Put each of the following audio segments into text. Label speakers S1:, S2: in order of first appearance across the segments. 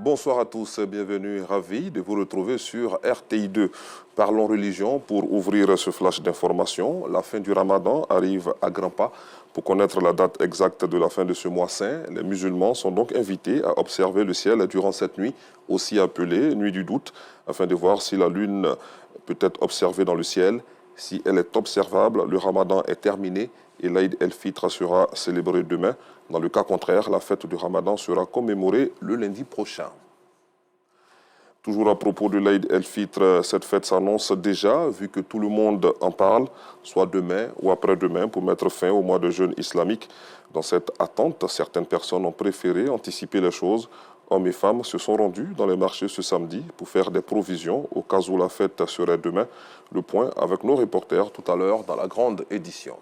S1: Bonsoir à tous, bienvenue, ravi de vous retrouver sur RTI2. Parlons religion pour ouvrir ce flash d'information. La fin du Ramadan arrive à grands pas. Pour connaître la date exacte de la fin de ce mois saint, les musulmans sont donc invités à observer le ciel durant cette nuit, aussi appelée nuit du doute, afin de voir si la lune peut être observée dans le ciel. Si elle est observable, le Ramadan est terminé et l'Aïd el-Fitr sera célébré demain. Dans le cas contraire, la fête du Ramadan sera commémorée le lundi prochain. Toujours à propos de l'Aïd el-Fitr, cette fête s'annonce déjà, vu que tout le monde en parle, soit demain ou après-demain, pour mettre fin au mois de jeûne islamique. Dans cette attente, certaines personnes ont préféré anticiper les choses. Hommes et femmes se sont rendus dans les marchés ce samedi pour faire des provisions au cas où la fête serait demain. Le point avec nos reporters tout à l'heure dans la grande édition.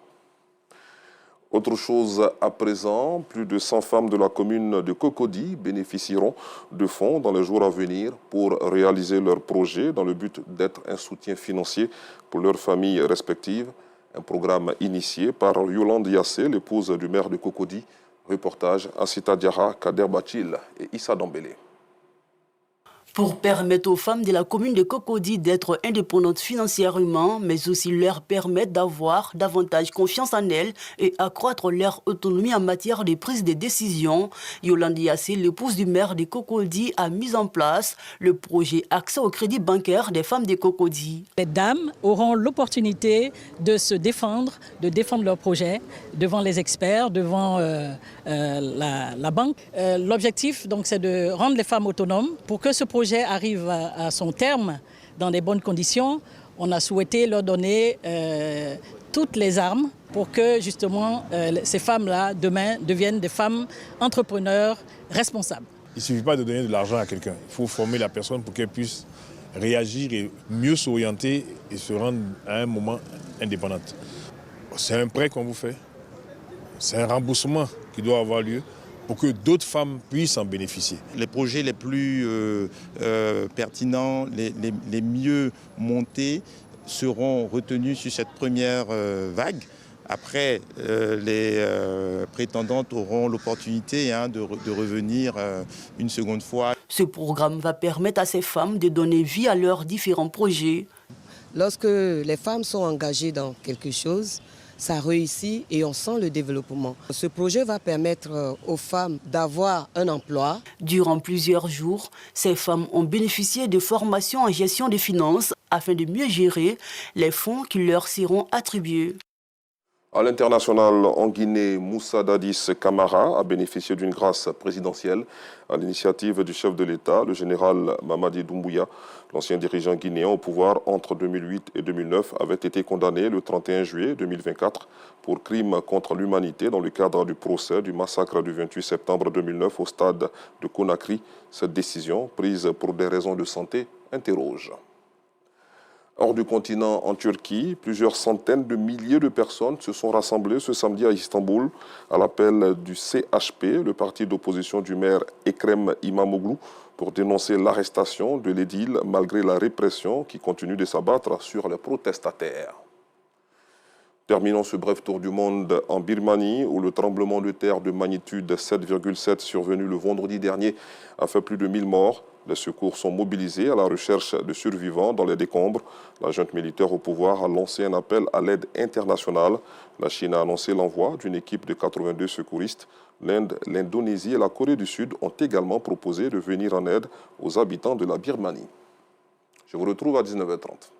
S1: Autre chose à présent, plus de 100 femmes de la commune de Cocody bénéficieront de fonds dans les jours à venir pour réaliser leurs projets dans le but d'être un soutien financier pour leurs familles respectives. Un programme initié par Yolande Yassé, l'épouse du maire de Cocody. Reportage Assita Diarra, Kader Bachil et Issa Dambélé.
S2: Pour permettre aux femmes de la commune de Cocody d'être indépendantes financièrement, mais aussi leur permettre d'avoir davantage confiance en elles et accroître leur autonomie en matière de prise de décision, Yolande Yassé, l'épouse du maire de Cocody, a mis en place le projet Accès au crédit bancaire des femmes de Cocody.
S3: Les dames auront l'opportunité de se défendre, de défendre leur projet devant les experts, devant la banque. L'objectif, donc, c'est de rendre les femmes autonomes pour que ce projet arrive à son terme dans des bonnes conditions. On a souhaité leur donner toutes les armes pour que justement ces femmes-là demain deviennent des femmes entrepreneurs responsables.
S4: Il ne suffit pas de donner de l'argent à quelqu'un. Il faut former la personne pour qu'elle puisse réagir et mieux s'orienter et se rendre à un moment indépendante. C'est un prêt qu'on vous fait. C'est un remboursement qui doit avoir lieu pour que d'autres femmes puissent en bénéficier.
S5: Les projets les plus pertinents, les mieux montés seront retenus sur cette première vague. Après, les prétendantes auront l'opportunité de revenir une seconde fois.
S2: Ce programme va permettre à ces femmes de donner vie à leurs différents projets.
S6: Lorsque les femmes sont engagées dans quelque chose, ça réussit et on sent le développement. Ce projet va permettre aux femmes d'avoir un emploi.
S2: Durant plusieurs jours, ces femmes ont bénéficié de formations en gestion des finances afin de mieux gérer les fonds qui leur seront attribués.
S1: À l'international, en Guinée, Moussa Dadis Camara a bénéficié d'une grâce présidentielle à l'initiative du chef de l'État, le général Mamadi Doumbouya. L'ancien dirigeant guinéen au pouvoir entre 2008 et 2009 avait été condamné le 31 juillet 2024 pour crime contre l'humanité dans le cadre du procès du massacre du 28 septembre 2009 au stade de Conakry. Cette décision, prise pour des raisons de santé, interroge. Hors du continent, en Turquie, plusieurs centaines de milliers de personnes se sont rassemblées ce samedi à Istanbul à l'appel du CHP, le parti d'opposition du maire Ekrem İmamoğlu, pour dénoncer l'arrestation de l'édile malgré la répression qui continue de s'abattre sur les protestataires. Terminons ce bref tour du monde en Birmanie, où le tremblement de terre de magnitude 7,7 survenu le vendredi dernier a fait plus de 1000 morts. Les secours sont mobilisés à la recherche de survivants dans les décombres. La junte militaire au pouvoir a lancé un appel à l'aide internationale. La Chine a annoncé l'envoi d'une équipe de 82 secouristes. L'Inde, l'Indonésie et la Corée du Sud ont également proposé de venir en aide aux habitants de la Birmanie. Je vous retrouve à 19h30.